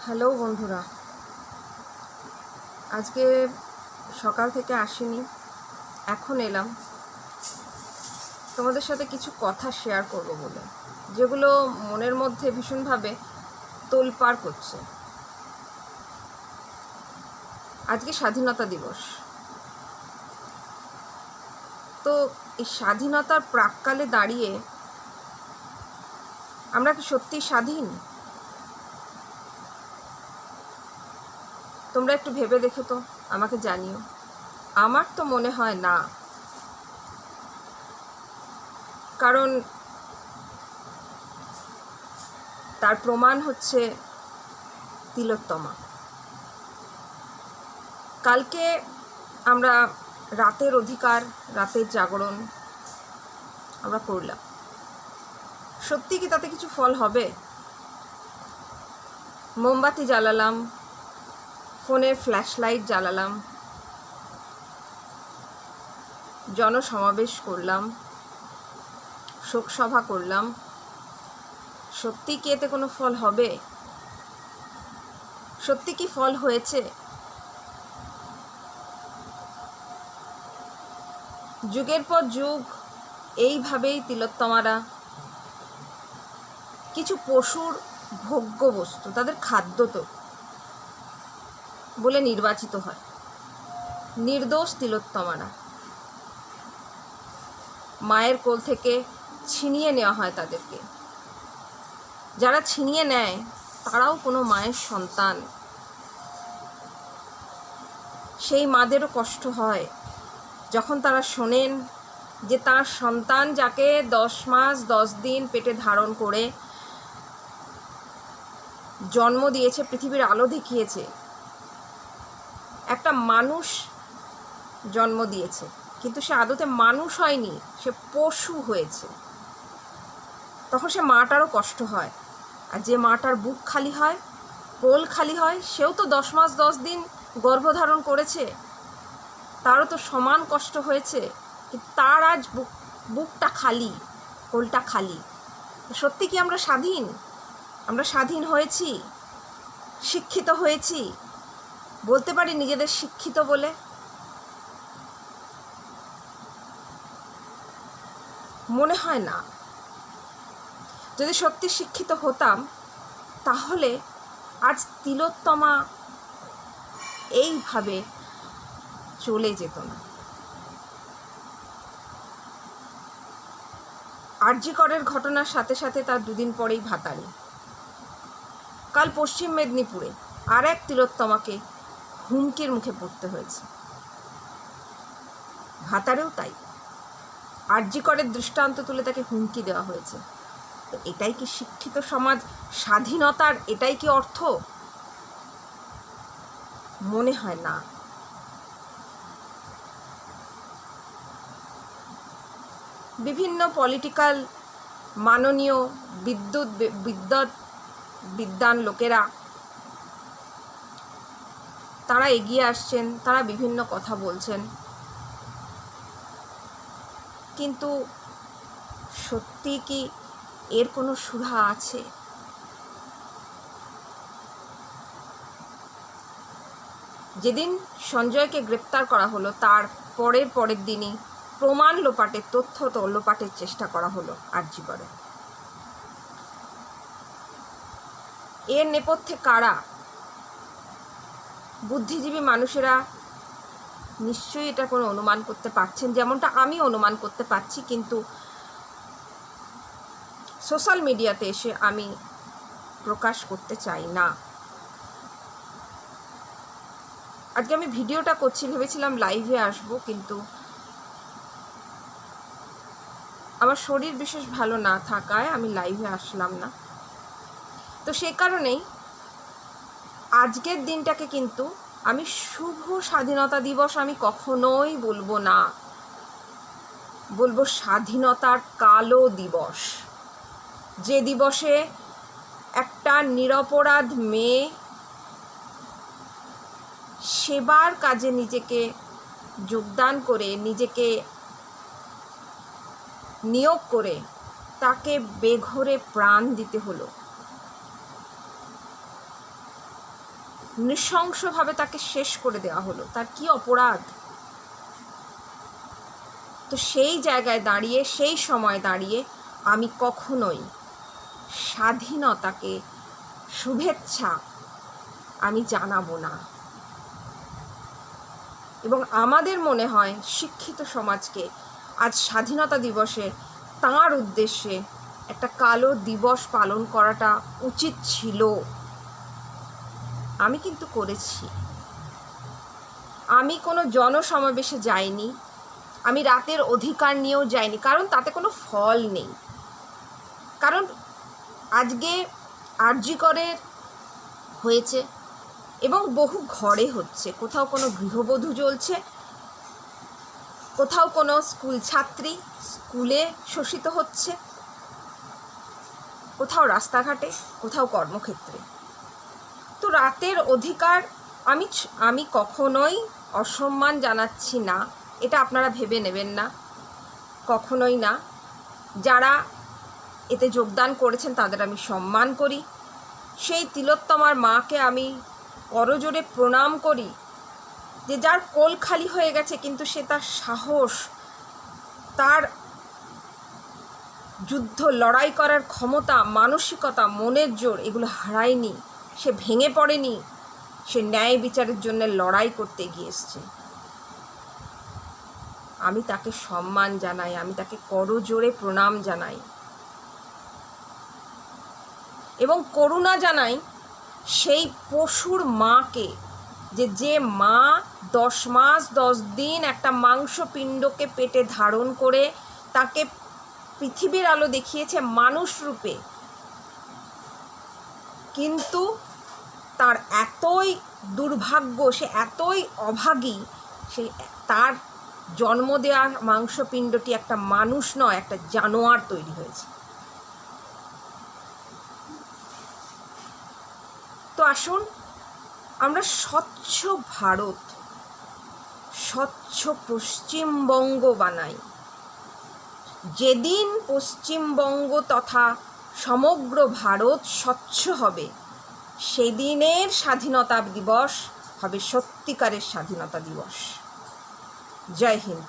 Hello বন্ধুরা, আজকে সকাল থেকে আসিনি, এখন এলাম তোমাদের সাথে কিছু কথা শেয়ার করব বলে, যেগুলো মনের মধ্যে ভীষণভাবে তোলপাড় করছে। আজকে স্বাধীনতা দিবস। তো এই স্বাধীনতার প্রাক্কালে দাঁড়িয়ে আমরা কি সত্যিই স্বাধীন? তোমরা একটু ভেবে দেখো তো, আমাকে জানিও। আমার তো মনে হয় না, কারণ তার প্রমাণ হচ্ছে তিলোত্তমা। কালকে আমরা রাতের অধিকার, রাতের জাগরণ আমরা করলাম। সত্যি কি তাতে কিছু ফল হবে? মোমবাতি জ্বালালাম, ফোনের ফ্ল্যাশ লাইট জ্বালালাম, জনসমাবেশ করলাম, শোকসভা করলাম। সত্যি কি এতে কোনো ফল হবে? সত্যি কি ফল হয়েছে? যুগের পর যুগ এইভাবেই তিলোত্তমারা কিছু পশুর ভোগ্য বস্তু, তাদের খাদ্য তো বলে নির্বাচিত হয়। নির্দোষ তিলোত্তমারা মায়ের কোল থেকে ছিনিয়ে নেওয়া হয় তাদেরকে। যারা ছিনিয়ে নেয় তারাও কোনো মায়ের সন্তান। সেই মাদেরও কষ্ট হয় যখন তারা শোনেন যে তার সন্তান, যাকে 10 মাস 10 দিন পেটে ধারণ করে জন্ম দিয়েছে, পৃথিবীর আলো দেখিয়েছে, একটা মানুষ জন্ম দিয়েছে, কিন্তু সে আদতে মানুষ হয়নি, সে পশু হয়েছে। তখন সে মাটারও কষ্ট হয়। আর যে মাটার বুক খালি হয়, কোল খালি হয়, সেও তো 10 মাস 10 দিন গর্ভধারণ করেছে, তারও তো সমান কষ্ট হয়েছে, কিন্তু তার আজ বুকটা খালি, কোলটা খালি। সত্যি কি আমরা স্বাধীন? আমরা স্বাধীন হয়েছি? শিক্ষিত হয়েছি? বলতে পারি নিজেদের শিক্ষিত বলে? মনে হয় না। যদি সত্যি শিক্ষিত হতাম তাহলে আজ তিলোত্তমা এইভাবে চলে যেত না। আরজি করের ঘটনার সাথে সাথে তার দুদিন পরেই ভাতারে। কাল পশ্চিম মেদিনীপুরে আর এক তিলোত্তমাকে হুমকির মুখে পড়তে হয়েছে। ভাতারেও তাই। আরজি করের দৃষ্টান্ত তুলে তাকে হুমকি দেওয়া হয়েছে। তো এটাই কি শিক্ষিত সমাজ? স্বাধীনতার এটাই কি অর্থ? মনে হয় না। বিভিন্ন পলিটিক্যাল মাননীয় বিদ্বান লোকেরা তারা এগিয়ে আসছেন, তারা বিভিন্ন কথা বলছেন, কিন্তু সত্যি কি এর কোনো সুরাহা আছে? যেদিন সঞ্জয়কে গ্রেপ্তার করা হলো তার পরের দিনই প্রমাণ লোপাটের, তথ্য তো লোপাটের চেষ্টা করা হলো আরজি করে। এর নেপথ্যে কারা? বুদ্ধিজীবী মানুষেরা নিশ্চয়ই এটা কোনো অনুমান করতে পারছেন, যেমনটা আমি অনুমান করতে পারছি, কিন্তু সোশ্যাল মিডিয়াতে এসে আমি প্রকাশ করতে চাই না। আজকে আমি ভিডিওটা করছি, ভেবেছিলাম লাইভে আসবো, কিন্তু আমার শরীর বিশেষ ভালো না থাকায় আমি লাইভে আসলাম না। তো সেই কারণেই আজকের দিনটাকে কিন্তু আমি শুভ স্বাধীনতা দিবস আমি কখনোই বলবো না, বলবো স্বাধীনতার কালো দিবস। যে দিবসে একটা নিরপরাধ মেয়ে সেবার কাজে নিজেকে যোগদান করে, নিজেকে নিয়োগ করে তাকে বেঘরে প্রাণ দিতে হলো। নৃশংসভাবে তাকে শেষ করে দেওয়া হলো। তার কি অপরাধ? তো সেই জায়গায় দাঁড়িয়ে, সেই সময় দাঁড়িয়ে আমি কখনোই স্বাধীনতাকে শুভেচ্ছা আমি জানাবো না। এবং আমাদের মনে হয় শিক্ষিত সমাজকে আজ স্বাধীনতা দিবসে তাঁর উদ্দেশ্যে একটা কালো দিবস পালন করাটা উচিত ছিল। আমি কিন্তু করেছি। আমি কোনো জনসমাবেশে যাইনি, আমি রাতের অধিকার নিয়েও যাইনি, কারণ তাতে কোনো ফল নেই। কারণ আজকে আরজি করের হয়েছে এবং বহু ঘরে হচ্ছে, কোথাও কোনো গৃহবধূ জ্বলছে, কোথাও কোনো স্কুল ছাত্রী স্কুলে শোষিত হচ্ছে, কোথাও রাস্তাঘাটে, কোথাও কর্মক্ষেত্রে। তো রাতের অধিকার আমি কখনোই অসম্মান জানাচ্ছি না, এটা আপনারা ভেবে নেবেন না, কখনোই না। যারা এতে যোগদান করেছেন তাদের আমি সম্মান করি। সেই তিলোত্তমার মাকে আমি করজোড়ে প্রণাম করি, যে যার কোল খালি হয়ে গেছে কিন্তু সে তার সাহস, তার যুদ্ধ লড়াই করার ক্ষমতা, মানসিকতা, মনের জোর এগুলো হারায়নি। সে ভেঙে পড়েনি, সে ন্যায় বিচারের জন্য লড়াই করতে এগিয়ে এসছে। আমি তাকে সম্মান জানাই, আমি তাকে করজোড়ে প্রণাম জানাই এবং করুণা জানাই সেই পশুর মাকে, যে মা 10 মাস 10 দিন একটা মাংসপিণ্ডকে পেটে ধারণ করে তাকে পৃথিবীর আলো দেখিয়েছে মানুষ রূপে, কিন্তু তার এতই দুর্ভাগ্য, সে এতই অভাগী, সে তার জন্ম দেওয়ার মাংসপিণ্ডটি একটা মানুষ নয়, একটা জানোয়ার তৈরি হয়েছে। তো আসুন আমরা স্বচ্ছ ভারত, স্বচ্ছ পশ্চিমবঙ্গ বানাই। যেদিন পশ্চিমবঙ্গ তথা সমগ্র ভারত স্বচ্ছ হবে, সেদিনের স্বাধীনতা দিবস হবে সত্যিকারের স্বাধীনতা দিবস। জয় হিন্দ।